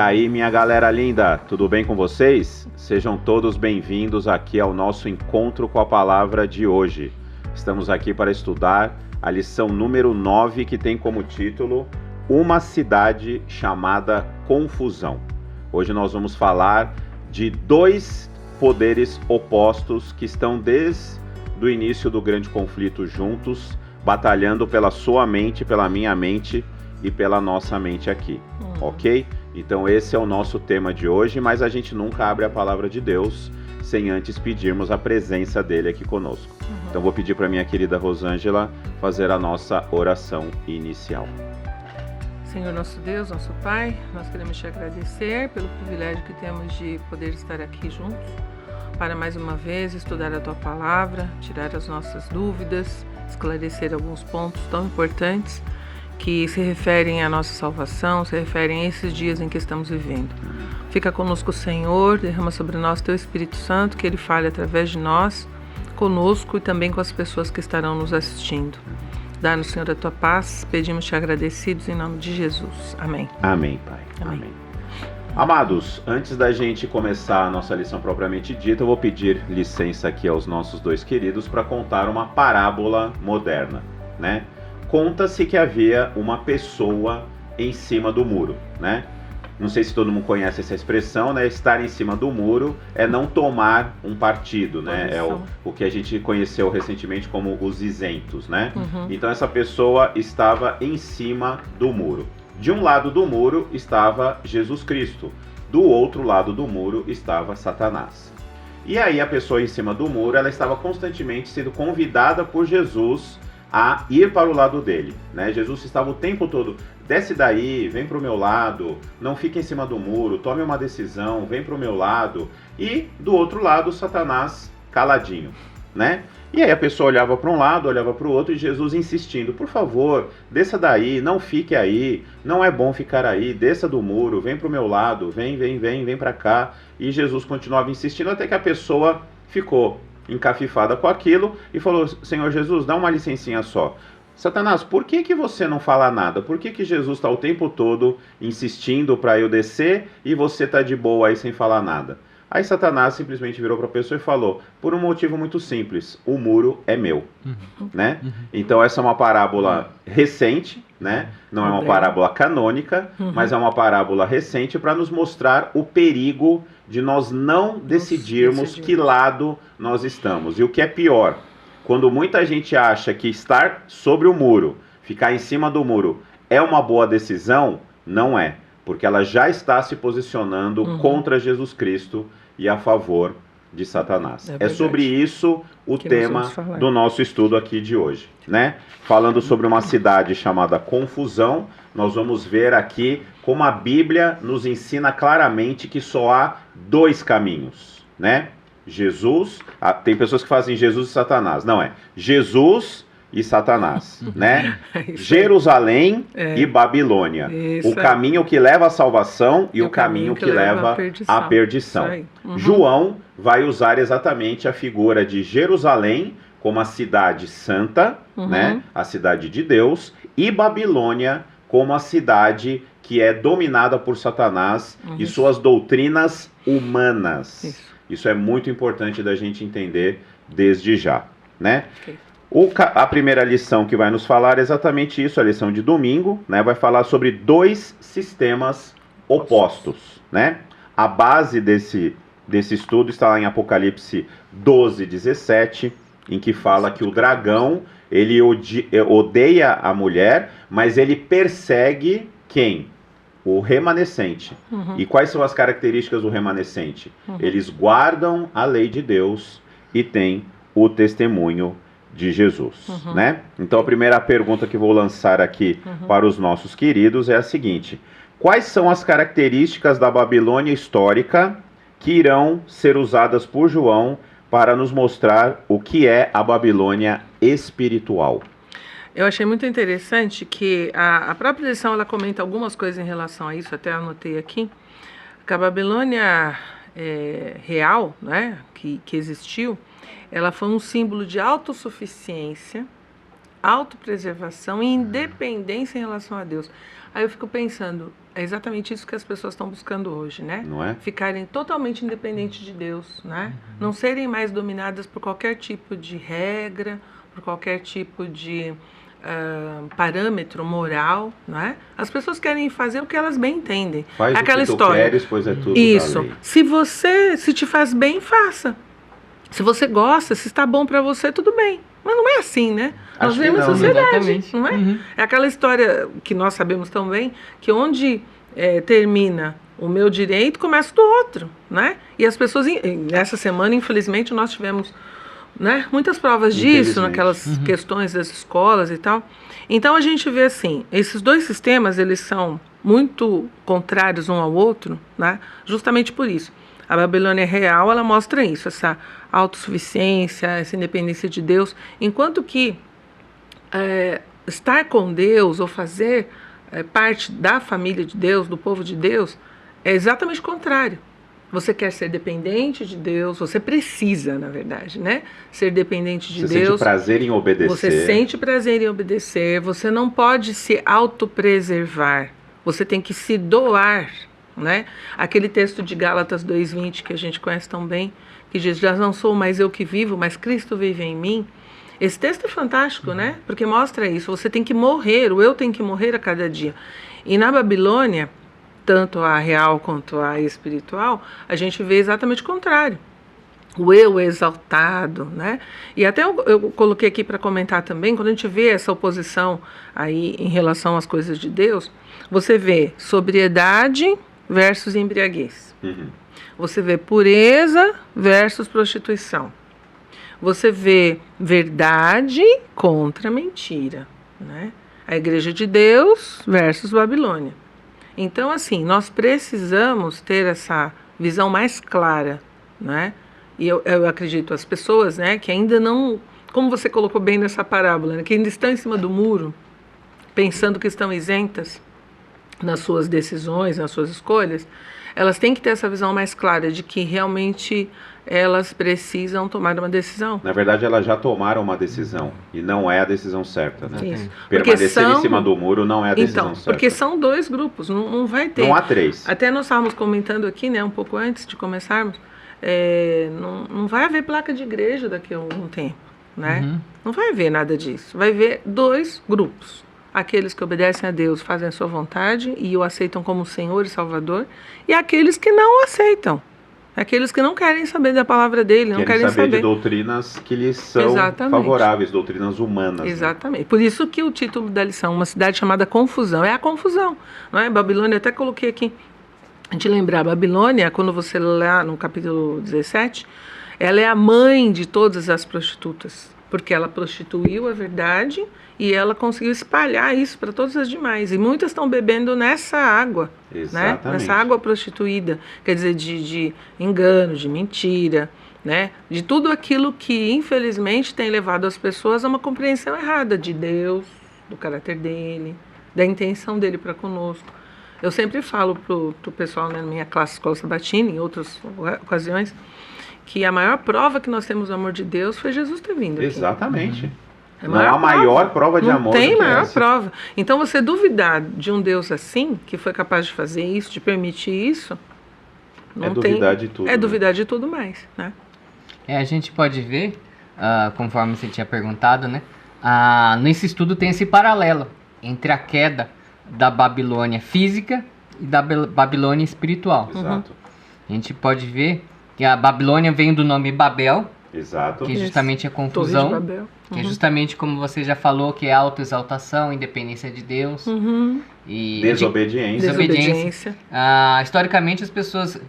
aí, minha galera linda, tudo bem com vocês? Sejam todos bem-vindos aqui ao nosso encontro com a palavra de hoje. Estamos aqui para estudar a lição número 9, que tem como título Uma cidade chamada confusão. Hoje nós vamos falar de dois poderes opostos que estão desde o início do grande conflito juntos, batalhando pela sua mente, pela minha mente e pela nossa mente aqui, ok? Então esse é o nosso tema de hoje, mas a gente nunca abre a palavra de Deus sem antes pedirmos a presença dele aqui conosco. Então vou pedir para minha querida Rosângela fazer a nossa oração inicial. Senhor nosso Deus, nosso Pai, nós queremos te agradecer pelo privilégio que temos de poder estar aqui juntos para mais uma vez estudar a Tua Palavra, tirar as nossas dúvidas, esclarecer alguns pontos tão importantes que se referem à nossa salvação, se referem a esses dias em que estamos vivendo. Fica conosco, Senhor, derrama sobre nós Teu Espírito Santo, que Ele fale através de nós, conosco e também com as pessoas que estarão nos assistindo. Dá-nos, Senhor, a Tua paz, pedimos-te agradecidos em nome de Jesus. Amém. Amém, Pai. Amém. Amados, antes da gente começar a nossa lição propriamente dita, eu vou pedir licença aqui aos nossos dois queridos para contar uma parábola moderna, né? Conta-se que havia uma pessoa em cima do muro, né? Não sei se todo mundo conhece essa expressão, né? Estar em cima do muro é não tomar um partido, né? É o que a gente conheceu recentemente como os isentos, né? Então essa pessoa estava em cima do muro. De um lado do muro estava Jesus Cristo, do outro lado do muro estava Satanás. E aí a pessoa em cima do muro, ela estava constantemente sendo convidada por Jesus a ir para o lado dele, né? Jesus estava o tempo todo, desce daí, vem para o meu lado, não fique em cima do muro, tome uma decisão, vem para o meu lado. E do outro lado, Satanás caladinho, né? E aí a pessoa olhava para um lado, olhava para o outro e Jesus insistindo, por favor, desça daí, não fique aí, não é bom ficar aí, desça do muro, vem para o meu lado, vem para cá. E Jesus continuava insistindo até que a pessoa ficou encafifada com aquilo e falou, Senhor Jesus, dá uma licencinha só. Satanás, por que você não fala nada? Por que Jesus está o tempo todo insistindo para eu descer e você está de boa aí sem falar nada? Aí Satanás simplesmente virou para a pessoa e falou, por um motivo muito simples, o muro é meu, né? Então essa é uma parábola recente, né? Não é uma parábola canônica, mas é uma parábola recente para nos mostrar o perigo de nós não decidirmos que lado nós estamos. E o que é pior, quando muita gente acha que estar sobre o muro, ficar em cima do muro, é uma boa decisão, não é. Porque ela já está se posicionando contra Jesus Cristo e a favor de Satanás. É sobre isso o tema do nosso estudo aqui de hoje, né? Falando sobre uma cidade chamada confusão, nós vamos ver aqui como a Bíblia nos ensina claramente que só há dois caminhos, né? Jesus, tem pessoas que fazem Jesus e Satanás, não é? Jesus e Satanás, né? Jerusalém e Babilônia. O caminho que leva à salvação e o caminho que leva à perdição. João vai usar exatamente a figura de Jerusalém como a cidade santa, né? A cidade de Deus, e Babilônia como a cidade que é dominada por Satanás e suas doutrinas humanas. Isso é muito importante da gente entender desde já, né? A primeira lição que vai nos falar é exatamente isso, a lição de domingo, né? Vai falar sobre dois sistemas opostos, né? A base desse estudo está lá em Apocalipse 12:17, em que fala que o dragão, ele odeia a mulher, mas ele persegue quem? O remanescente. E quais são as características do remanescente? Eles guardam a lei de Deus e têm o testemunho de Jesus, né? Então a primeira pergunta que vou lançar aqui para os nossos queridos é a seguinte: quais são as características da Babilônia histórica que irão ser usadas por João para nos mostrar o que é a Babilônia espiritual? Eu achei muito interessante que a própria lição ela comenta algumas coisas em relação a isso, até anotei aqui, que a Babilônia real, né, que existiu, ela foi um símbolo de autossuficiência, autopreservação e independência em relação a Deus. Aí eu fico pensando, É exatamente isso que as pessoas estão buscando hoje, né? Não é? Ficarem totalmente independentes de Deus, né? Não serem mais dominadas por qualquer tipo de regra, por qualquer tipo de parâmetro moral, não é? As pessoas querem fazer o que elas bem entendem. Faz aquela o que história. tu queres, pois é tudo Isso. da lei. Se te faz bem, faça. Se você gosta, se está bom para você, tudo bem. Mas não é assim, né? Nós Acho que vivemos em não, sociedade, exatamente. não é? É aquela história que nós sabemos tão bem, que onde termina o meu direito, começa o do outro, né? E as pessoas, nessa semana, infelizmente, nós tivemos, né, muitas provas disso, naquelas questões das escolas e tal. Então, a gente vê assim, esses dois sistemas, eles são muito contrários um ao outro, né? Justamente por isso. A Babilônia real, ela mostra isso, essa autossuficiência, essa independência de Deus, enquanto que estar com Deus ou fazer parte da família de Deus, do povo de Deus, é exatamente o contrário. Você quer ser dependente de Deus, você precisa, na verdade, né? Ser dependente de Deus. Você sente prazer em obedecer. Você sente prazer em obedecer, você não pode se autopreservar, você tem que se doar, né? Aquele texto de Gálatas 2:20 que a gente conhece tão bem, que diz, já não sou mais eu que vivo, mas Cristo vive em mim. Esse texto é fantástico, né? Porque mostra isso, você tem que morrer, o eu tem que morrer a cada dia. E na Babilônia, tanto a real quanto a espiritual, a gente vê exatamente o contrário. O eu exaltado, né? E até eu coloquei aqui para comentar também, quando a gente vê essa oposição aí em relação às coisas de Deus, você vê sobriedade versus embriaguez. Você vê pureza versus prostituição. Você vê verdade contra mentira, né? A Igreja de Deus versus Babilônia. Então, assim, nós precisamos ter essa visão mais clara, né? E eu acredito, as pessoas, né, que ainda não, como você colocou bem nessa parábola, né, que ainda estão em cima do muro, pensando que estão isentas nas suas decisões, nas suas escolhas, elas têm que ter essa visão mais clara de que realmente elas precisam tomar uma decisão. Na verdade, elas já tomaram uma decisão e não é a decisão certa, né? Isso. Permanecer em cima do muro não é a decisão certa. Porque são dois grupos, não vai ter. Não há três. Até nós estávamos comentando aqui, né, um pouco antes de começarmos, não vai haver placa de igreja daqui a algum tempo, né? Não vai haver nada disso. Vai haver dois grupos. Aqueles que obedecem a Deus, fazem a sua vontade e o aceitam como Senhor e Salvador, e aqueles que não aceitam. Aqueles que não querem saber da palavra dele, não querem saber de doutrinas que lhes são favoráveis, doutrinas humanas. Exatamente. Né? Por isso que o título da lição, uma cidade chamada Confusão, é a confusão. Não é? Babilônia, até coloquei aqui, a gente lembrar, Babilônia, quando você lê no capítulo 17, ela é a mãe de todas as prostitutas, porque ela prostituiu a verdade e ela conseguiu espalhar isso para todas as demais. E muitas estão bebendo nessa água, né? Nessa água prostituída, quer dizer, de engano, de mentira, né? De tudo aquilo que, infelizmente, tem levado as pessoas a uma compreensão errada de Deus, do caráter dele, da intenção dele para conosco. Eu sempre falo pro pessoal, né, na minha classe Escola Sabatina, em outras ocasiões, que a maior prova que nós temos do amor de Deus foi Jesus ter vindo aqui. Exatamente. Não há maior prova de amor. Não tem maior prova. Então, você duvidar de um Deus assim, que foi capaz de fazer isso, de permitir isso, não tem... duvidar de tudo. É duvidar de tudo mais, né? A gente pode ver, conforme você tinha perguntado, né? Nesse estudo tem esse paralelo entre a queda da Babilônia física e da Babilônia espiritual. Exato. A gente pode ver que a Babilônia vem do nome Babel, exato, que justamente é confusão, Babel. que é justamente como você já falou, que é autoexaltação, independência de Deus e desobediência. Historicamente as pessoas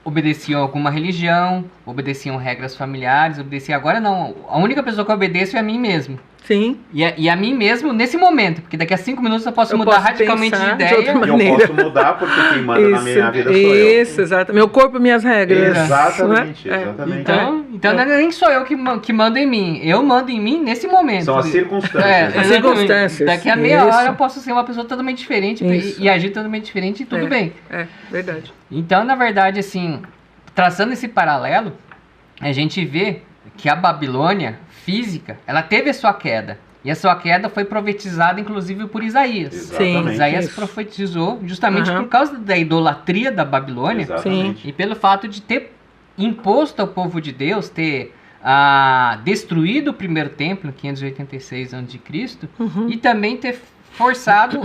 obedeciam alguma religião, obedeciam regras familiares, obedeciam. Agora não, a única pessoa que eu obedeço é a mim mesmo. Sim. E a mim mesmo nesse momento, porque daqui a 5 minutos eu posso mudar radicalmente de ideia. E eu posso mudar porque quem manda na minha vida sou eu. Isso, exato. Meu corpo, minhas regras. Exatamente. Então nem sou eu que mando em mim. Eu mando em mim nesse momento. São as circunstâncias. As circunstâncias. Daqui a meia hora eu posso ser uma pessoa totalmente diferente e agir totalmente diferente e tudo bem. É, verdade. Então, na verdade, assim, traçando esse paralelo, a gente vê que a Babilônia física, ela teve a sua queda. E a sua queda foi profetizada, inclusive, por Isaías. Exatamente. Isaías Isso. profetizou justamente Aham. por causa da idolatria da Babilônia. Exatamente. E pelo fato de ter imposto ao povo de Deus, ter destruído o primeiro templo, em 586 a.C., Uhum. e também ter forçado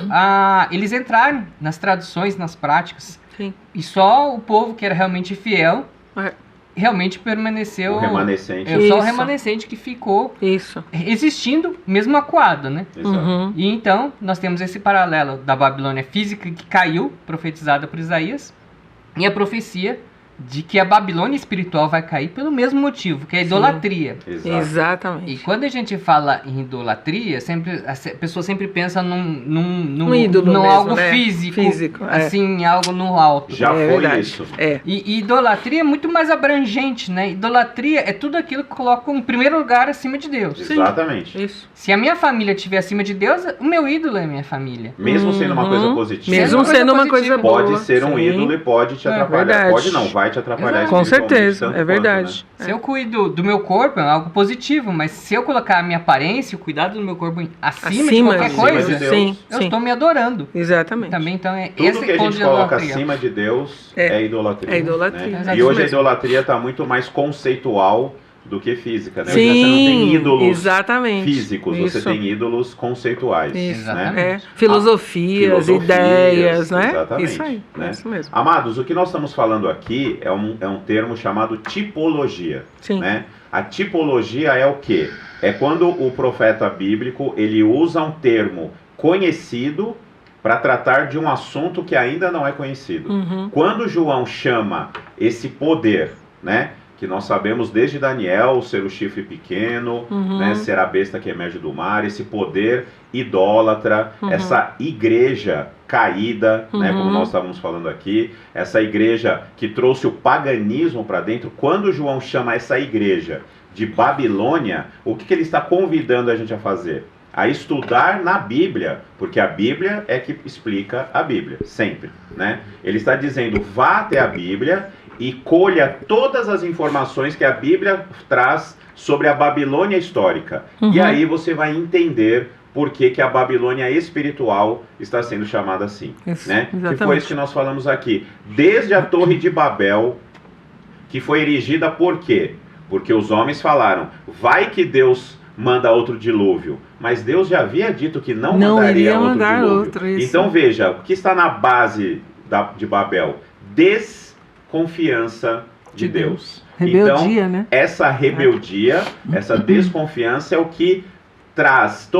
eles entrarem nas tradições, nas práticas. Sim. E só o povo que era realmente fiel É. realmente permaneceu. O remanescente. Só o Isso. remanescente que ficou Isso. existindo, mesmo acuado, né? Exato. Uhum. E então, nós temos esse paralelo da Babilônia física que caiu, profetizada por Isaías, e a profecia de que a Babilônia espiritual vai cair pelo mesmo motivo, que é a Sim. idolatria. Exato. E Exatamente. quando a gente fala em idolatria, a pessoa sempre pensa num Um ídolo mesmo, algo né? físico, Físico, é. assim, algo no alto. Já É foi verdade. isso. É. E idolatria é muito mais abrangente, né? Idolatria é tudo aquilo que coloca em primeiro lugar acima de Deus. Sim. Exatamente. Isso. Se a minha família estiver acima de Deus, o meu ídolo é a minha família. Mesmo sendo uma coisa Uhum. positiva, Mesmo coisa sendo uma positiva. coisa boa. pode ser um Sim. ídolo e pode te atrapalhar. verdade. Pode não, vai te atrapalhar Exato. Com espiritualmente certeza, tanto é quanto, verdade. Se eu cuido do meu corpo, é algo positivo, mas se eu colocar a minha aparência, o cuidado do meu corpo acima de qualquer acima coisa, de Deus. Sim, eu sim. estou me adorando. Exatamente. Também, então, Tudo esse que a ponto gente de coloca idolatria. acima de Deus É. é idolatria. É idolatria. né? Exato E hoje a mesmo. idolatria está muito mais conceitual do que física. Né? Hoje Sim, você não tem ídolos exatamente. físicos, você Isso. tem ídolos conceituais. Isso. Exatamente. Né? É. Filosofias, ideias, né? Exatamente, Isso aí. né? Isso mesmo. Amados, o que nós estamos falando aqui é um termo chamado tipologia. Sim. Né? A tipologia é o quê? É quando o profeta bíblico ele usa um termo conhecido para tratar de um assunto que ainda não é conhecido. Uhum. Quando João chama esse poder, né, que nós sabemos desde Daniel ser o chifre pequeno, Uhum. né, ser a besta que emerge do mar, esse poder idólatra, Uhum. essa igreja caída, né, como Uhum. nós estávamos falando aqui, essa igreja que trouxe o paganismo para dentro. Quando João chama essa igreja de Babilônia, o que ele está convidando a gente a fazer? A estudar na Bíblia, porque a Bíblia é que explica a Bíblia, sempre, né? Ele está dizendo, vá até a Bíblia e colha todas as informações que a Bíblia traz sobre a Babilônia histórica. Uhum. E aí você vai entender por que a Babilônia espiritual está sendo chamada assim, Isso, né? Que foi exatamente. isso que nós falamos aqui. Desde a Torre de Babel, que foi erigida por quê? Porque os homens falaram, vai que Deus manda outro dilúvio. Mas Deus já havia dito que não mandaria iria outro mandar dilúvio. outro, isso. Então veja, o que está na base de Babel? Desconfiança de Deus. Rebeldia, Então, né? essa rebeldia, essa desconfiança é o que traz,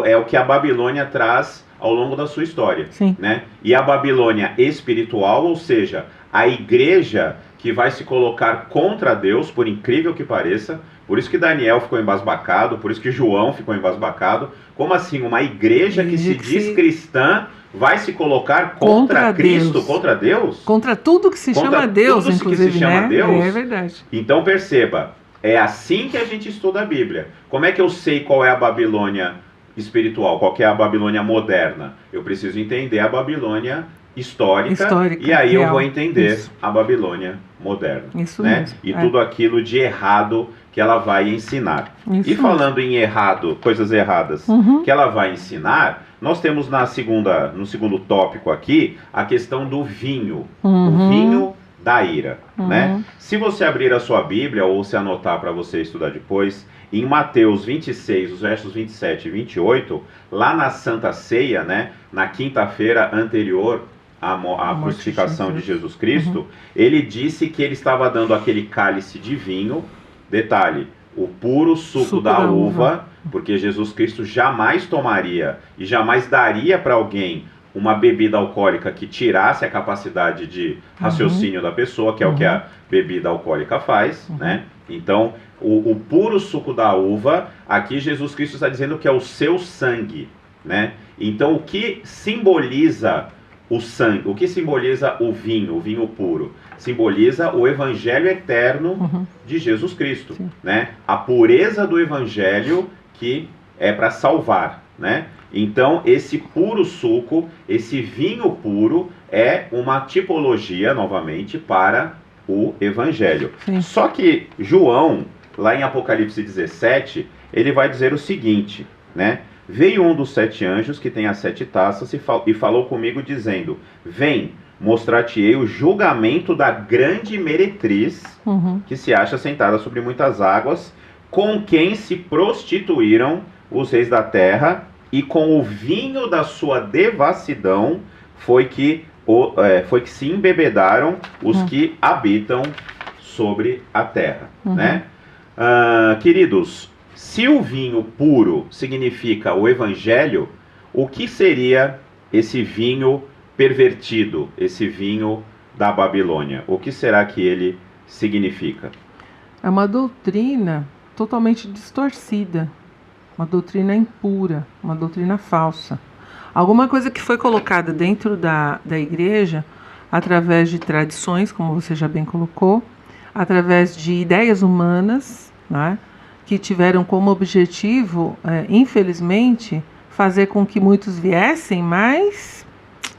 é o que a Babilônia traz ao longo da sua história. Sim. Né? E a Babilônia espiritual, ou seja, a igreja que vai se colocar contra Deus, por incrível que pareça, por isso que Daniel ficou embasbacado, por isso que João ficou embasbacado. Como assim uma igreja que se diz cristã vai se colocar contra Cristo, Deus. contra Deus? Contra tudo que se Contra chama Deus, tudo que inclusive, se chama né? Deus? É verdade. Então perceba, é assim que a gente estuda a Bíblia. Como é que eu sei qual é a Babilônia espiritual, qual que é a Babilônia moderna? Eu preciso entender a Babilônia histórica e aí eu real. vou entender Isso. a Babilônia moderna. Isso né? mesmo. E é. tudo aquilo de errado que ela vai ensinar. Isso E falando em errado, coisas erradas Uhum. que ela vai ensinar, nós temos no segundo tópico aqui a questão do vinho. Uhum. O vinho da ira. Uhum. Né? Se você abrir a sua Bíblia ou se anotar para você estudar depois, em Mateus 26, os versos 27 e 28, lá na Santa Ceia, né, na quinta-feira anterior à crucificação de Jesus Cristo, ele disse que ele estava dando aquele cálice de vinho, detalhe, o puro suco da uva, porque Jesus Cristo jamais tomaria e jamais daria para alguém uma bebida alcoólica que tirasse a capacidade de raciocínio da pessoa, que é o que a bebida alcoólica faz, né? Então, o puro suco da uva, aqui Jesus Cristo está dizendo que é o seu sangue, né? Então, o que simboliza o sangue, o que simboliza o vinho puro? Simboliza o evangelho eterno de Jesus Cristo, né? A pureza do evangelho que é para salvar, né? Então, esse puro suco, esse vinho puro, é uma tipologia, novamente, para o Evangelho. Sim. Só que João, lá em Apocalipse 17, ele vai dizer o seguinte, né? Veio um dos 7 anjos que tem as 7 taças e falou comigo dizendo: vem, mostrar-te-ei o julgamento da grande meretriz que se acha sentada sobre muitas águas, com quem se prostituíram os reis da terra, e com o vinho da sua devassidão foi que se embebedaram os que habitam sobre a terra, né? Queridos, se o vinho puro significa o evangelho, o que seria esse vinho pervertido, esse vinho da Babilônia? O que será que ele significa? É uma doutrina totalmente distorcida, uma doutrina impura, uma doutrina falsa. Alguma coisa que foi colocada dentro da igreja através de tradições, como você já bem colocou, através de ideias humanas, né, que tiveram como objetivo, infelizmente, fazer com que muitos viessem, mas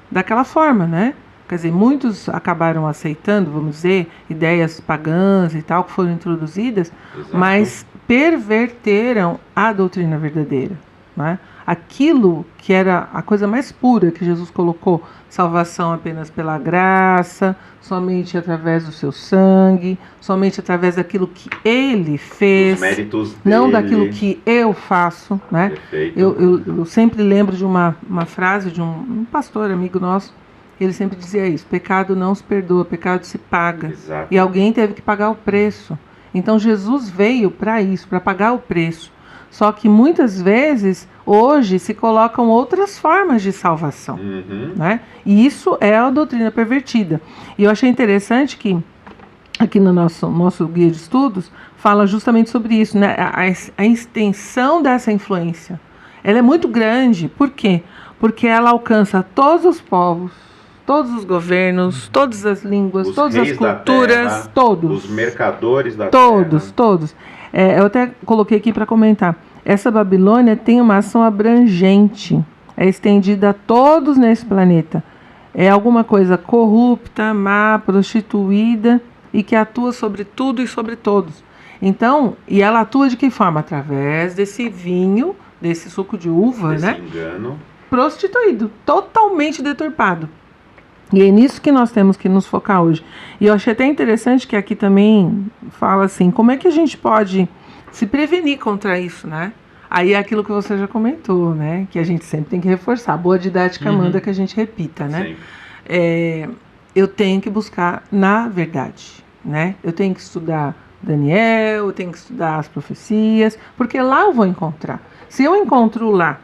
daquela forma, né? Quer dizer, muitos acabaram aceitando, vamos dizer, ideias pagãs e tal, que foram introduzidas, Exato. mas perverteram a doutrina verdadeira, né? Aquilo que era a coisa mais pura que Jesus colocou, salvação apenas pela graça, somente através do seu sangue, somente através daquilo que ele fez, os méritos não dele. daquilo que eu faço, né? Perfeito. Eu sempre lembro de uma frase de um pastor amigo nosso. Ele sempre dizia isso: pecado não se perdoa, pecado se paga. Exato. E alguém teve que pagar o preço. Então Jesus veio para isso, para pagar o preço. Só que muitas vezes, hoje, se colocam outras formas de salvação, né? E isso é a doutrina pervertida. E eu achei interessante que aqui no nosso guia de estudos fala justamente sobre isso, né? A extensão dessa influência. Ela é muito grande. Por quê? Porque ela alcança todos os povos, todos os governos, todas as línguas, Os todas as reis da culturas, terra, todos. os mercadores da Todos, terra. todos. Eu até coloquei aqui para comentar. Essa Babilônia tem uma ação abrangente. É estendida a todos nesse planeta. É alguma coisa corrupta, má, prostituída e que atua sobre tudo e sobre todos. Então, e ela atua de que forma? Através desse vinho, desse suco de uva, Desse né? engano. Prostituído, totalmente deturpado. E é nisso que nós temos que nos focar hoje. E eu achei até interessante que aqui também fala assim, como é que a gente pode se prevenir contra isso, né? Aí é aquilo que você já comentou, né? Que a gente sempre tem que reforçar. A boa didática manda que a gente repita, né? Eu tenho que buscar na verdade, né? Eu tenho que estudar Daniel, eu tenho que estudar as profecias, porque lá eu vou encontrar. Se eu encontro lá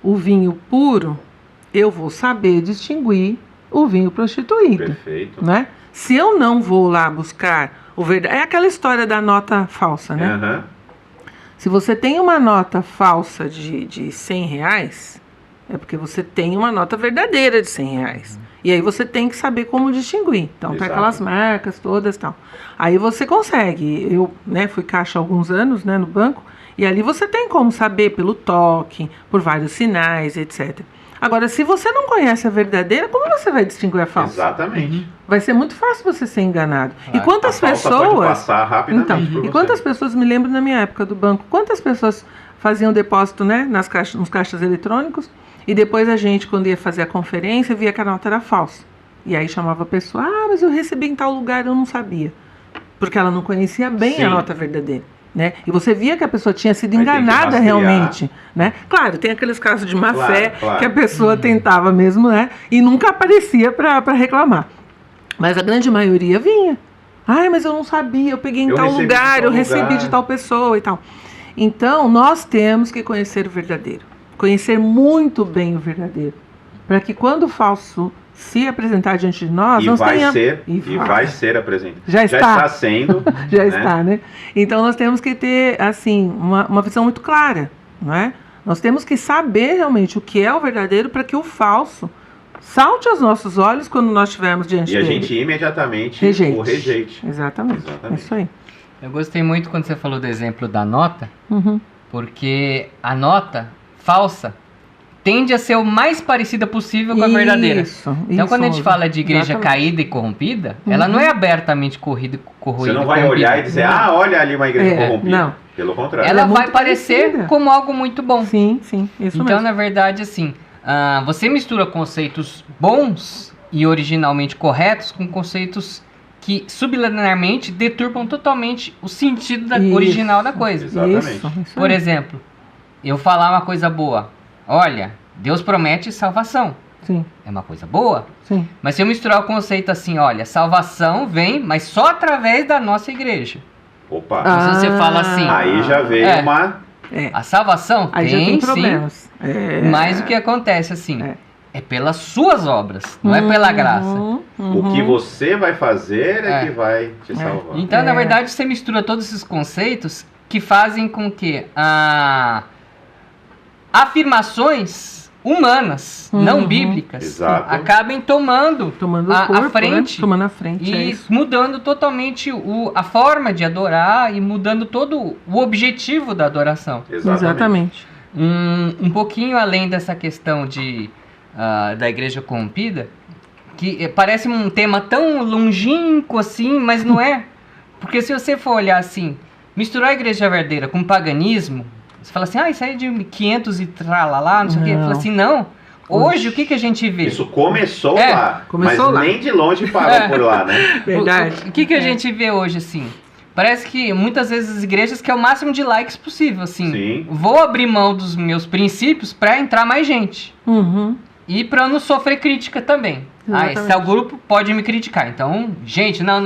o vinho puro, eu vou saber distinguir o vinho prostituído. Perfeito. Né? Se eu não vou lá buscar o verdade... É aquela história da nota falsa, né? Se você tem uma nota falsa de R$100, é porque você tem uma nota verdadeira de R$100. E aí você tem que saber como distinguir. Então, tem aquelas marcas todas e tal. Aí você consegue. Eu, né, fui caixa há alguns anos, né, no banco, e ali você tem como saber pelo toque, por vários sinais, etc. Agora, se você não conhece a verdadeira, como você vai distinguir a falsa? Exatamente. Vai ser muito fácil você ser enganado. E A quantas falsa pessoas... pode passar rapidamente por e você. quantas pessoas, me lembro na minha época do banco, quantas pessoas faziam depósito, né, nos caixas eletrônicos, e depois a gente, quando ia fazer a conferência, via que a nota era falsa. E aí chamava a pessoa: mas eu recebi em tal lugar, eu não sabia. Porque ela não conhecia bem a nota verdadeira. Né? E você via que a pessoa tinha sido enganada realmente, né? Claro, tem aqueles casos de má fé que a pessoa tentava mesmo, né? E nunca aparecia para reclamar. Mas a grande maioria vinha. Mas eu não sabia, eu peguei em tal lugar, eu recebi de tal pessoa e tal. Então, nós temos que conhecer o verdadeiro. Conhecer muito bem o verdadeiro. Para que quando o falso se apresentar diante de nós, nós tenhamos... vai ser apresentado. Já está sendo. Já né? está, né? Então nós temos que ter, assim, uma visão muito clara, não é? Nós temos que saber realmente o que é o verdadeiro para que o falso salte aos nossos olhos quando nós estivermos diante dele. E a gente imediatamente o rejeite. Exatamente. É isso aí. Eu gostei muito quando você falou do exemplo da nota, porque a nota falsa, tende a ser o mais parecida possível com a verdadeira. Então, quando a gente fala de igreja caída e corrompida, ela não é abertamente corroída. Você não vai olhar e dizer, olha ali uma igreja corrompida. Não. Pelo contrário. Ela vai parecer como algo muito bom. Sim, isso então, mesmo. Na verdade, assim, você mistura conceitos bons e originalmente corretos com conceitos que subliminarmente deturpam totalmente o sentido original da coisa. Exatamente. Isso Por exemplo, eu falar uma coisa boa. Olha, Deus promete salvação. Sim. É uma coisa boa. Sim. Mas se eu misturar o conceito assim, olha, salvação vem, mas só através da nossa igreja. Opa. Se você fala assim... Aí já veio uma... A salvação aí já tem problemas. Sim, mas o que acontece assim... É pelas suas obras, não é pela graça. O que você vai fazer é que vai te salvar. Então, na verdade, você mistura todos esses conceitos que fazem com que afirmações humanas, não bíblicas, acabem tomando a frente, né? Tomando a frente e mudando totalmente a forma de adorar e mudando todo o objetivo da adoração. Exatamente. Um pouquinho além dessa questão da igreja corrompida, que parece um tema tão longínquo assim, mas não é. Porque se você for olhar assim, misturar a igreja verdadeira com paganismo, você fala assim, isso aí é de 500 e tralalá, não sei o quê. Fala assim, não. Hoje, o que a gente vê? Isso começou lá, mas nem de longe parou por lá, né? Verdade. O que a gente vê hoje, assim? Parece que muitas vezes as igrejas querem o máximo de likes possível, assim. Sim. Vou abrir mão dos meus princípios para entrar mais gente. E para eu não sofrer crítica também. Esse grupo pode me criticar. Então, gente, não.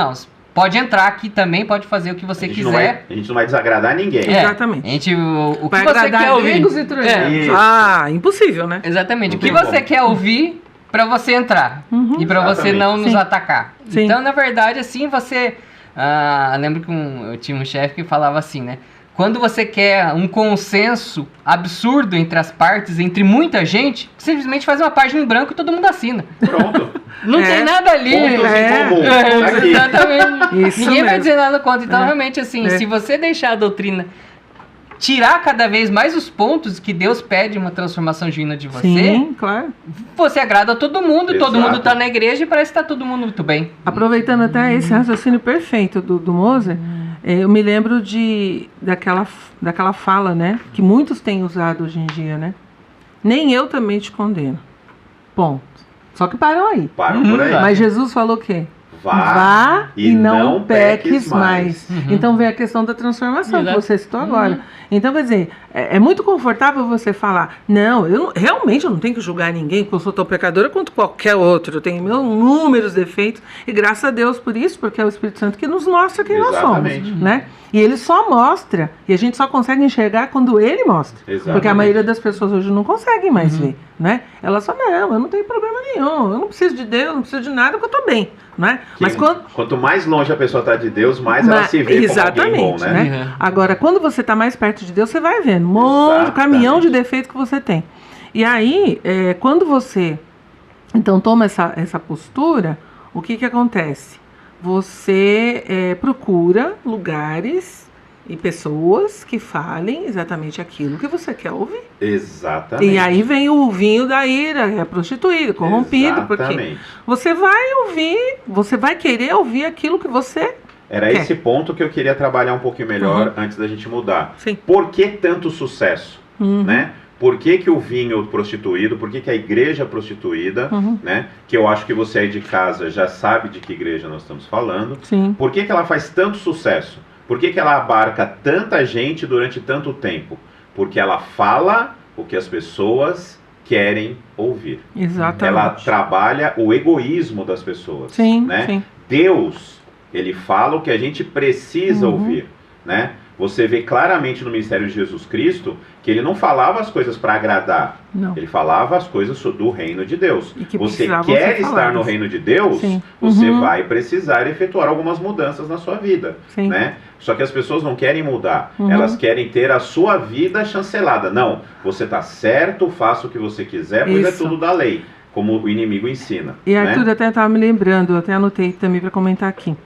Pode entrar aqui também, pode fazer o que você quiser. A gente não vai desagradar ninguém. Exatamente. O que você quer ouvir. Impossível, né? Exatamente. O que você quer ouvir para você entrar. E para você não nos atacar. Sim. Então, na verdade, assim, você... lembro que eu tinha um chefe que falava assim, né? Quando você quer um consenso absurdo entre as partes, entre muita gente, simplesmente faz uma página em branco e todo mundo assina. Pronto. Não tem nada ali. Pontos em comum. Exatamente. Isso Ninguém vai mesmo. dizer nada contra. Então, realmente, assim, se você deixar a doutrina tirar cada vez mais os pontos que Deus pede uma transformação divina de você, sim, claro. Você agrada a todo mundo, todo mundo está na igreja e parece que está todo mundo muito bem. Aproveitando até esse raciocínio perfeito do Moser, eu me lembro daquela fala, né, que muitos têm usado hoje em dia, né? Nem eu também te condeno. Ponto. Só que param aí. Param por aí. Mas Jesus falou o quê? Vá e não peques mais. Uhum. Então vem a questão da transformação que você citou agora. Uhum. Então, quer dizer, é muito confortável você falar, realmente eu não tenho que julgar ninguém, porque eu sou tão pecadora quanto qualquer outro. Eu tenho meus inúmeros defeitos, e graças a Deus por isso, porque é o Espírito Santo que nos mostra quem nós somos, né? E ele só mostra, e a gente só consegue enxergar quando ele mostra. Exatamente. Porque a maioria das pessoas hoje não conseguem mais ver, né? Elas só, eu não tenho problema nenhum, eu não preciso de Deus, não preciso de nada, porque eu tô bem, né? Mas quanto mais longe a pessoa está de Deus, mais ela se vê como alguém bom, né? Uhum. Agora, quando você está mais perto de Deus, você vai vendo um monte de caminhão de defeitos que você tem. E aí, quando você então toma essa postura, o que acontece? Você procura lugares e pessoas que falem exatamente aquilo que você quer ouvir. Exatamente. E aí vem o vinho da ira, é prostituído, corrompido, porque você vai ouvir, você vai querer ouvir aquilo que você Era esse ponto que eu queria trabalhar um pouquinho melhor antes da gente mudar. Sim. Por que tanto sucesso? Né? Por que o vinho prostituído, por que a igreja prostituída, né? Que eu acho que você aí de casa já sabe de que igreja nós estamos falando. Sim. Por que ela faz tanto sucesso? Por que ela abarca tanta gente durante tanto tempo? Porque ela fala o que as pessoas querem ouvir. Exatamente. Ela trabalha o egoísmo das pessoas. Sim, né? sim. Deus, ele fala o que a gente precisa ouvir, né? Você vê claramente no ministério de Jesus Cristo que ele não falava as coisas para agradar. Não. Ele falava as coisas do reino de Deus. Você precisava quer ser estar faladas. no reino de Deus, Sim. você vai precisar efetuar algumas mudanças na sua vida. Sim. Né? Só que as pessoas não querem mudar. Elas querem ter a sua vida chancelada. Não, você está certo, faça o que você quiser, pois é tudo da lei, como o inimigo ensina. E né? Arthur até estava me lembrando, eu até anotei também para comentar aqui.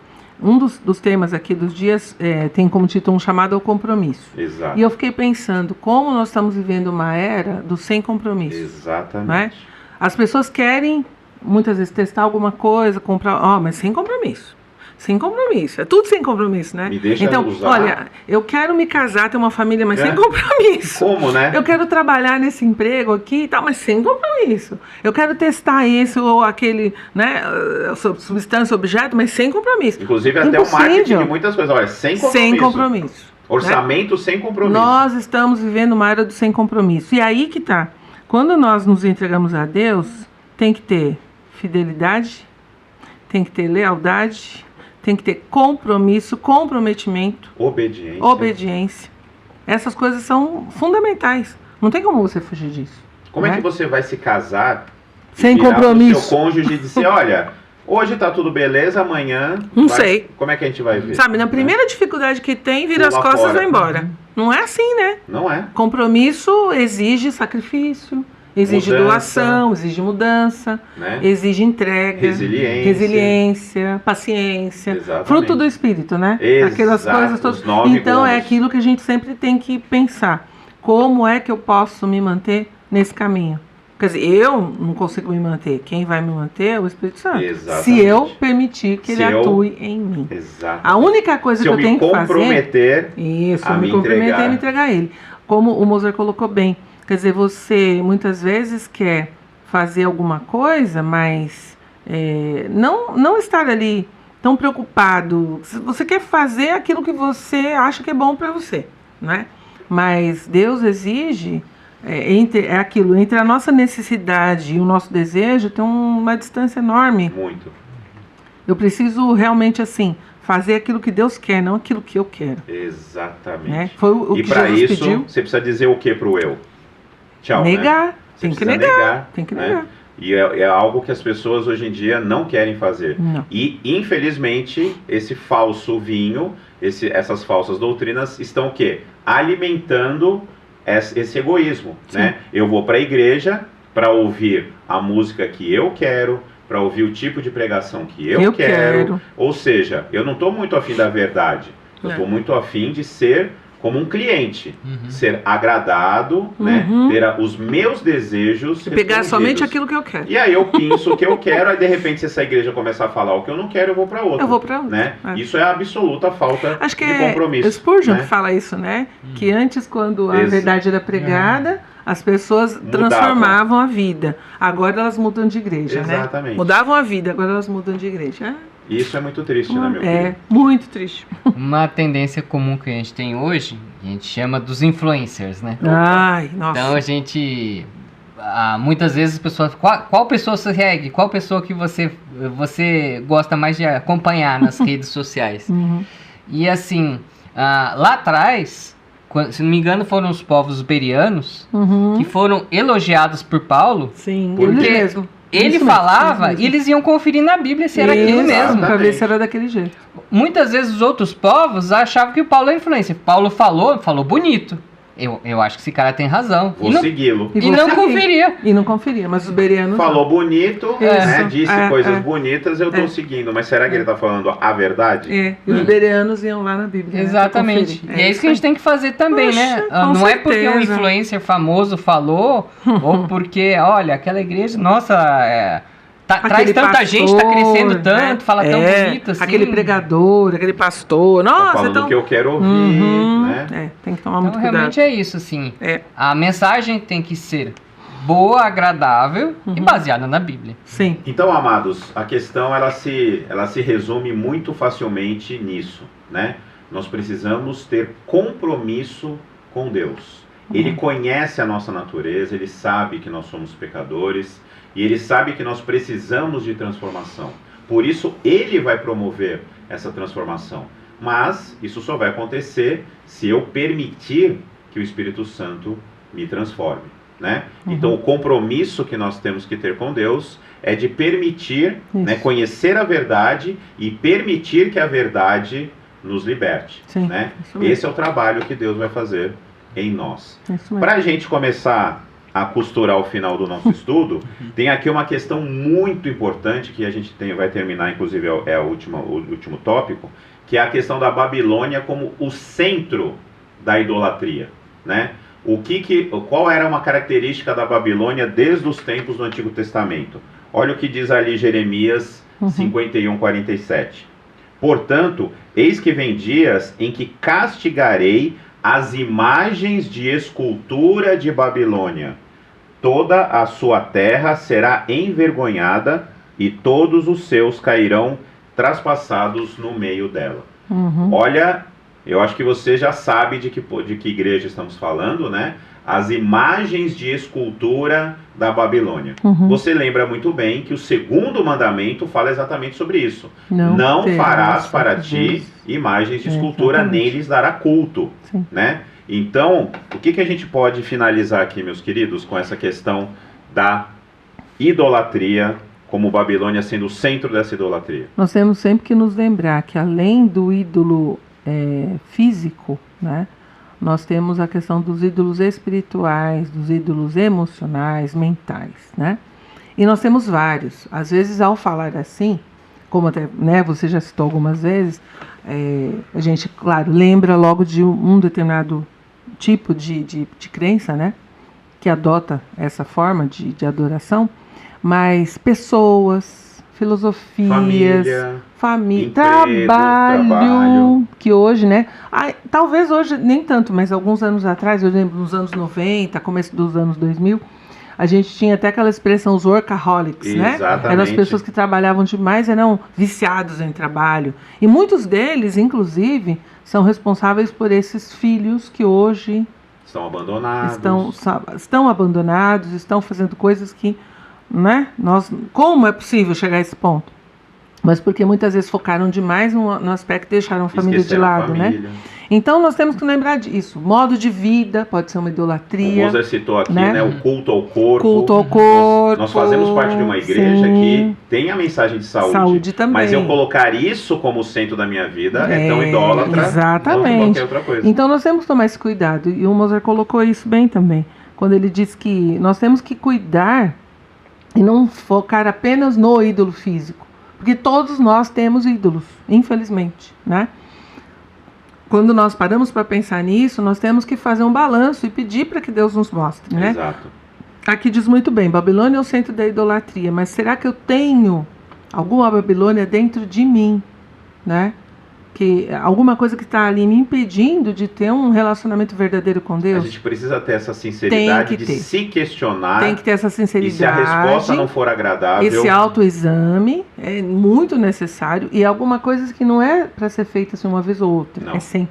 um dos temas aqui dos dias tem como título um chamado ao compromisso. Exato. E eu fiquei pensando como nós estamos vivendo uma era do sem compromisso. Exatamente. Né? As pessoas querem, muitas vezes, testar alguma coisa, comprar, mas sem compromisso. Sem compromisso. É tudo sem compromisso, né? Me deixa então, usar. olha, eu quero me casar, ter uma família, mas sem compromisso. Como, né? Eu quero trabalhar nesse emprego aqui e tal, mas sem compromisso. Eu quero testar isso ou aquele, né, substância, objeto, mas sem compromisso. Inclusive até o marketing de muitas coisas. Olha, sem compromisso. Sem compromisso. Orçamento, né? Sem compromisso. Nós estamos vivendo uma era do sem compromisso. E aí que tá. Quando nós nos entregamos a Deus, tem que ter fidelidade, tem que ter lealdade, tem que ter compromisso, comprometimento, obediência. Essas coisas são fundamentais. Não tem como você fugir disso. Como é que você vai se casar sem compromisso? Pro seu cônjuge e dizer, olha, hoje tá tudo beleza, amanhã... Não sei. Como é que a gente vai ver? Sabe, na primeira dificuldade que tem, vira as costas e vai embora. Não é assim, né? Não é. Compromisso exige sacrifício. Exige doação, exige mudança, né? Exige entrega, resiliência, paciência, exatamente. Fruto do Espírito, né? Exato. Aquelas coisas todas. Então é aquilo que a gente sempre tem que pensar. Como é que eu posso me manter nesse caminho? Quer dizer, eu não consigo me manter. Quem vai me manter é o Espírito Santo. Exatamente. Se eu permitir que ele atue em mim. Exatamente. A única coisa que eu tenho que fazer... Isso, me comprometer e me entregar a ele. Como o Moser colocou bem. Quer dizer, você muitas vezes quer fazer alguma coisa, mas não estar ali tão preocupado. Você quer fazer aquilo que você acha que é bom para você, né? Mas Deus exige, entre a nossa necessidade e o nosso desejo, tem uma distância enorme. Muito. Eu preciso realmente, assim, fazer aquilo que Deus quer, não aquilo que eu quero. Exatamente. Né? Foi o que para Jesus isso, pediu. Você precisa dizer o que pro eu? Tchau, negar, né? Tem que negar. Né? E é algo que as pessoas hoje em dia não querem fazer. Não. E, infelizmente, esse falso vinho, essas falsas doutrinas estão o quê? Alimentando esse egoísmo. Né? Eu vou para a igreja para ouvir a música que eu quero, para ouvir o tipo de pregação que eu quero. Ou seja, eu não estou muito afim da verdade. Eu estou muito afim de ser como um cliente, ser agradado, né? Ter os meus desejos e pegar somente aquilo que eu quero. E aí eu penso o que eu quero, aí de repente se essa igreja começar a falar o que eu não quero, eu vou para outra. Eu vou para outra. Né? Isso é a absoluta falta de compromisso. Acho que é Spurgeon né? que fala isso, né? Que antes, quando a verdade era pregada, as pessoas transformavam a vida. Agora elas mudam de igreja, Exatamente. Né? Mudavam a vida, agora elas mudam de igreja. Isso é muito triste, né, meu filho? É, muito triste. Uma tendência comum que a gente tem hoje, a gente chama dos influencers, né? Ai, nossa. Então a gente... muitas vezes as pessoas... Qual pessoa você segue? Qual pessoa que você gosta mais de acompanhar nas redes sociais? E assim, lá atrás, se não me engano, foram os povos berianos que foram elogiados por Paulo. Sim, porque ele mesmo. Ele falava e eles iam conferir na Bíblia se era aquilo mesmo. Para ver se era daquele jeito. Muitas vezes os outros povos achavam que o Paulo era influência. Paulo falou bonito. Eu acho que esse cara tem razão. Vou segui-lo. E não conferia. E não conferia, mas os berianos... Falou bonito, né? Disse coisas bonitas, eu tô seguindo. Mas será que ele tá falando a verdade? E os berianos iam lá na Bíblia. Exatamente. E é isso que a gente tem que fazer também, né? Não é porque um influencer famoso falou, ou porque, olha, aquela igreja, nossa... traz tanta pastor, gente, tá crescendo tanto, fala tão bonito assim. Aquele pregador, aquele pastor. Nossa, falando então... o que eu quero ouvir, né? Tem que tomar muito cuidado. Realmente é isso, assim. A mensagem tem que ser boa, agradável e baseada na Bíblia. Sim. Então, amados, a questão ela se resume muito facilmente nisso, né? Nós precisamos ter compromisso com Deus. Ele conhece a nossa natureza, ele sabe que nós somos pecadores, e ele sabe que nós precisamos de transformação. Por isso, ele vai promover essa transformação. Mas isso só vai acontecer se eu permitir que o Espírito Santo me transforme, né? Então, o compromisso que nós temos que ter com Deus é de permitir, né, conhecer a verdade e permitir que a verdade nos liberte. Sim, né? Esse é o trabalho que Deus vai fazer em nós. Para a gente começar a costurar o final do nosso estudo, tem aqui uma questão muito importante que a gente vai terminar, inclusive é o último tópico, que é a questão da Babilônia como o centro da idolatria, né? Qual era uma característica da Babilônia desde os tempos do Antigo Testamento? Olha o que diz ali Jeremias 51:47. Portanto, eis que vem dias em que castigarei as imagens de escultura de Babilônia. Toda a sua terra será envergonhada e todos os seus cairão traspassados no meio dela. Olha, eu acho que você já sabe de que igreja estamos falando, né? As imagens de escultura da Babilônia. Você lembra muito bem que o segundo mandamento fala exatamente sobre isso. Não farás para ti imagens de escultura, nem lhes dará culto. Né? Então, o que a gente pode finalizar aqui, meus queridos, com essa questão da idolatria, como Babilônia sendo o centro dessa idolatria? Nós temos sempre que nos lembrar que além do ídolo físico, né? Nós temos a questão dos ídolos espirituais, dos ídolos emocionais, mentais, né? E nós temos vários. Às vezes, ao falar assim, como até, né, você já citou algumas vezes, a gente, claro, lembra logo de um determinado tipo de crença, né? Que adota essa forma de adoração, mas pessoas, filosofias, família, trabalho, que hoje, né? Talvez hoje nem tanto, mas alguns anos atrás, eu lembro nos anos 90, começo dos anos 2000, a gente tinha até aquela expressão, os workaholics, né? Eram as pessoas que trabalhavam demais, eram viciados em trabalho. E muitos deles, inclusive, são responsáveis por esses filhos que hoje estão abandonados. Estão abandonados, estão fazendo coisas que, né? Como é possível chegar a esse ponto? Mas porque muitas vezes focaram demais no aspecto e deixaram a família de lado, né? Então nós temos que lembrar disso. Modo de vida pode ser uma idolatria. O Moser citou aqui, né? O culto ao corpo. Culto ao corpo. Nós fazemos parte de uma igreja que tem a mensagem de saúde. Saúde também. Mas eu colocar isso como centro da minha vida é tão idólatra exatamente. quanto qualquer outra coisa. Então nós temos que tomar esse cuidado. E o Moser colocou isso bem também. Quando ele diz que nós temos que cuidar e não focar apenas no ídolo físico. Porque todos nós temos ídolos, infelizmente, né? Quando nós paramos para pensar nisso, nós temos que fazer um balanço e pedir para que Deus nos mostre, né? Exato. Aqui diz muito bem, Babilônia é o centro da idolatria, mas será que eu tenho alguma Babilônia dentro de mim, né? Alguma coisa que está ali me impedindo de ter um relacionamento verdadeiro com Deus? A gente precisa ter essa sinceridade de se questionar. Tem que ter essa sinceridade. E se a resposta não for agradável... Esse autoexame é muito necessário e é alguma coisa que não é para ser feita assim uma vez ou outra. Não. É sempre.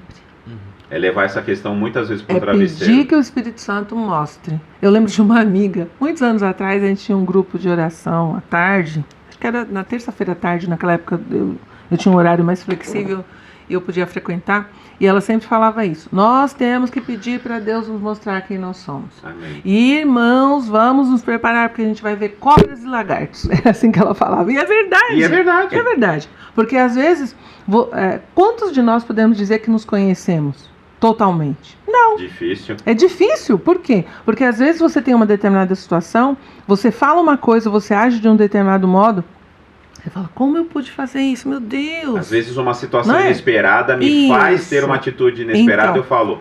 É levar essa questão muitas vezes para o travesseiro. É pedir que o Espírito Santo mostre. Eu lembro de uma amiga, muitos anos atrás, a gente tinha um grupo de oração à tarde. Acho que era na terça-feira à tarde, naquela época eu tinha um horário mais flexível e eu podia frequentar. E ela sempre falava isso. Nós temos que pedir para Deus nos mostrar quem nós somos. Amém. E, irmãos, vamos nos preparar porque a gente vai ver cobras e lagartos. É assim que ela falava. E é verdade. E é verdade. É verdade. Porque às vezes, quantos de nós podemos dizer que nos conhecemos totalmente? Não. Difícil. É difícil. Por quê? Porque às vezes você tem uma determinada situação, você fala uma coisa, você age de um determinado modo. Você fala, como eu pude fazer isso? Meu Deus! Às vezes uma situação inesperada me faz ter uma atitude inesperada. Então, eu falo,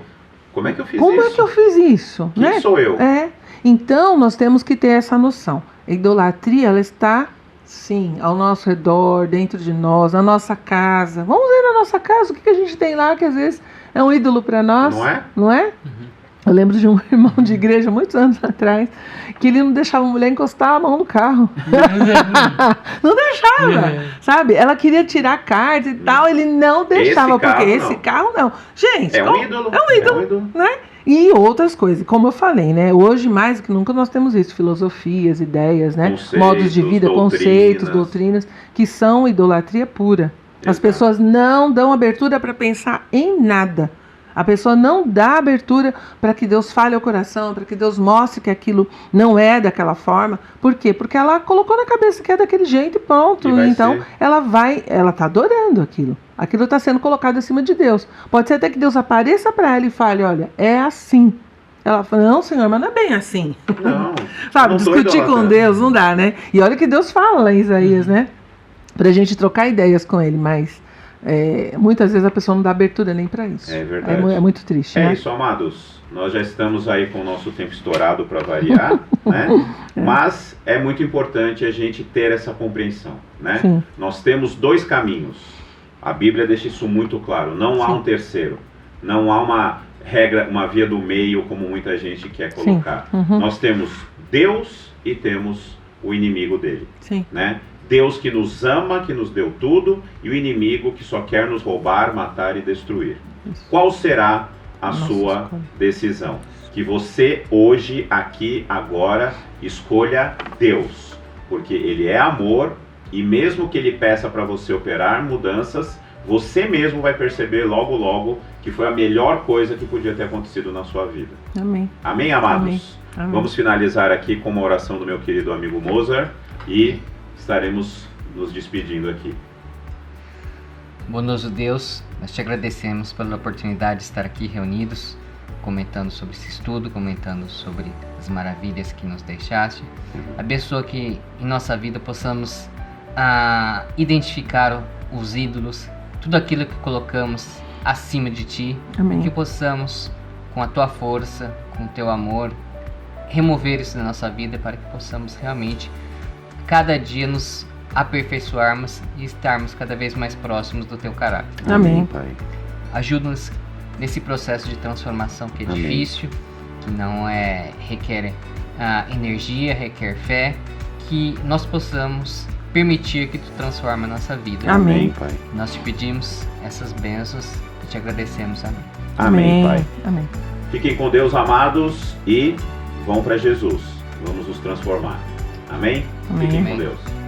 como é que eu fiz isso? Como é que eu fiz isso? Quem sou eu? Então, nós temos que ter essa noção. A idolatria, ela está, sim, ao nosso redor, dentro de nós, na nossa casa. Vamos ver na nossa casa o que a gente tem lá, que às vezes é um ídolo para nós. Não é? Não é? Eu lembro de um irmão de igreja, muitos anos atrás, que ele não deixava a mulher encostar a mão no carro. Não deixava, sabe? Ela queria tirar a carta e tal, ele não deixava, esse carro não. Gente, é um ídolo. É um ídolo, né? E outras coisas, como eu falei, né? Hoje, mais do que nunca, nós temos isso, filosofias, ideias, né? Modos de vida, conceitos, doutrinas, que são idolatria pura. Exato. As pessoas não dão abertura para pensar em nada. A pessoa não dá abertura para que Deus fale ao coração, para que Deus mostre que aquilo não é daquela forma. Por quê? Porque ela colocou na cabeça que é daquele jeito e pronto. Então, ela está adorando aquilo. Aquilo está sendo colocado acima de Deus. Pode ser até que Deus apareça para ela e fale, olha, é assim. Ela fala, não, Senhor, mas não é bem assim. Não. Sabe, não tô discutir com idolatrando. Deus não dá, né? E olha que Deus fala lá em Isaías, né? Pra gente trocar ideias com ele, mas muitas vezes a pessoa não dá abertura nem pra isso. É verdade. É muito triste, É né? isso, amados. Nós já estamos aí com o nosso tempo estourado para variar, né? Mas é muito importante a gente ter essa compreensão, né? Sim. Nós temos dois caminhos. A Bíblia deixa isso muito claro. Não há Sim. um terceiro. Não há uma regra, uma via do meio, como muita gente quer colocar. Uhum. Nós temos Deus e temos o inimigo dele, Sim. né? Deus que nos ama, que nos deu tudo, e o inimigo que só quer nos roubar, matar e destruir. Isso. Qual será a Nossa sua escolha. decisão? Que você hoje, aqui, agora, escolha Deus, porque Ele é amor, e mesmo que Ele peça para você operar mudanças, você mesmo vai perceber logo logo que foi a melhor coisa que podia ter acontecido na sua vida. Amém. Amém, amados? Amém. Amém. Vamos finalizar aqui com uma oração do meu querido amigo Mozart e estaremos nos despedindo aqui. Bondoso Deus, nós te agradecemos pela oportunidade de estar aqui reunidos, comentando sobre esse estudo, comentando sobre as maravilhas que nos deixaste. Abençoa que em nossa vida possamos identificar os ídolos, tudo aquilo que colocamos acima de Ti, Amém. que possamos, com a Tua força, com o Teu amor, remover isso da nossa vida para que possamos realmente, cada dia, nos aperfeiçoarmos e estarmos cada vez mais próximos do Teu caráter. Amém. Pai. Ajuda-nos nesse processo de transformação que é Amém. difícil, que não requer energia, requer fé, que nós possamos permitir que Tu transforme a nossa vida. Amém. Pai. Nós te pedimos essas bênçãos e te agradecemos. Amém. Amém, Pai. Amém. Fiquem com Deus, amados, e vão para Jesus. Vamos nos transformar. Amém? Amém. Fiquem com Amém. Deus.